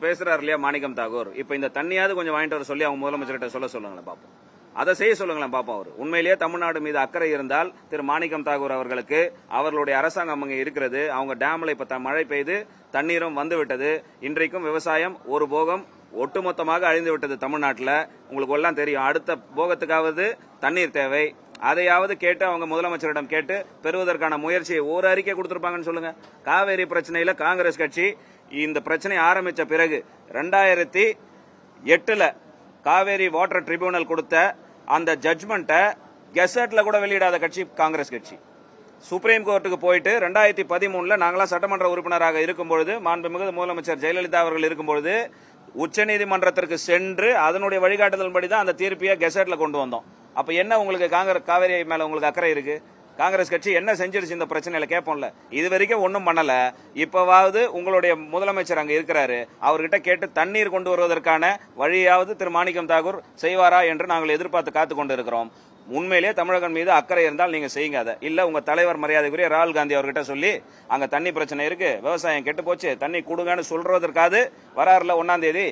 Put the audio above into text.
பேசுறாரு இல்லையா மாணிக்கம் தாகூர், இப்ப இந்த தண்ணியாவது கொஞ்சம் வாங்கிட்டு வர சொல்லி அவங்க முதலமைச்சர்கிட்ட சொல்லுங்களேன் பாப்போம். அதை செய்ய சொல்லுங்களேன் பாப்போம். அவர் உண்மையிலேயே தமிழ்நாடு மீது அக்கறை இருந்தால் திரு மாணிக்கம் தாகூர் அவர்களுக்கு அவர்களுடைய அரசாங்கம் அங்கே இருக்கிறது. அவங்க டேம்ல இப்ப மழை பெய்து தண்ணீரும் வந்து விட்டது. இன்றைக்கும் விவசாயம் ஒரு போகம் ஒட்டுமொத்தமாக அழிந்து விட்டது தமிழ்நாட்டில். உங்களுக்கு எல்லாம் தெரியும். அடுத்த போகத்துக்காவது தண்ணீர் தேவை. அதையாவது கேட்டு அவங்க முதலமைச்சரிடம் கேட்டு பெறுவதற்கான முயற்சியை ஒரு அறிக்கை கொடுத்திருப்பாங்கன்னு சொல்லுங்க. காவேரி பிரச்சனையில காங்கிரஸ் கட்சி இந்த பிரச்சனை ஆரம்பிச்ச பிறகு 2008 காவேரி வாட்டர் ட்ரிபியூனல் கொடுத்த அந்த ஜட்ஜ்மெண்ட்டை கெசட்ல கூட வெளியிடாத கட்சி காங்கிரஸ் கட்சி. சுப்ரீம் கோர்ட்டுக்கு போயிட்டு 2013 நாங்களாம் சட்டமன்ற உறுப்பினராக இருக்கும்பொழுது, மாண்புமிகு முதலமைச்சர் ஜெயலலிதா அவர்கள் இருக்கும்பொழுது உச்சநீதிமன்றத்திற்கு சென்று அதனுடைய வழிகாட்டுதல்படி தான் அந்த தீர்ப்பையை கெசட்ல கொண்டு வந்தோம். அப்ப என்ன உங்களுக்கு காவேரி மேல உங்களுக்கு அக்கறை இருக்கு? காங்கிரஸ் கட்சி என்ன செஞ்சிருச்சு இந்த பிரச்சனையில கேட்போம்ல. இது வரைக்கும் ஒன்னும் பண்ணல. இப்பவாவது உங்களுடைய முதலமைச்சர் அங்க இருக்கிறாரு, அவர்கிட்ட கேட்டு தண்ணீர் கொண்டு வருவதற்கான வழியாவது திரு மாணிக்கம் தாகூர் செய்வாரா என்று நாங்கள் எதிர்பார்த்து காத்து கொண்டு இருக்கிறோம். உண்மையிலேயே தமிழகம் மீது அக்கறை இருந்தால் நீங்க செய்யுங்க. அதை இல்ல உங்க தலைவர் மரியாதைக்குரிய ராகுல் காந்தி அவர்கிட்ட சொல்லி அங்க தண்ணி பிரச்சனை இருக்கு, விவசாயம் கெட்டு போச்சு, தண்ணி கொடுங்கன்னு சொல்றதற்காவது வராருல 1ஆம் தேதி